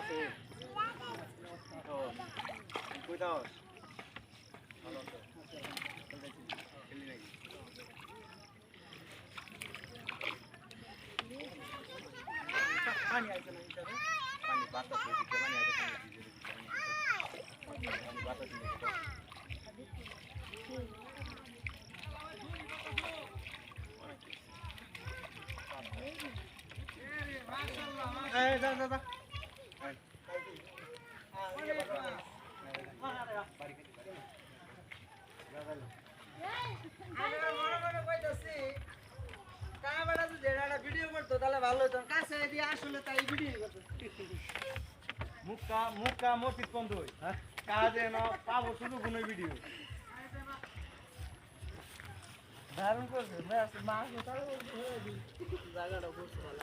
আছে ও কই দাও ভালো তো খেলি নাকি পানি আইছে না হিসাবে পানি বাতাস দিতে পানি আইছে পানি বাতাস দিতে এই যা যা যা ভিডিও করতো তাহলে ভালো হতো কাছে দিয়ে আসলে তাই ভিডিও করতো মুক্কা মসজিদ বন্ধ হই কাজে না পাবো শুধু কোনো ভিডিও দারুণ করছে মাছ জায়গাটা করছে ভালো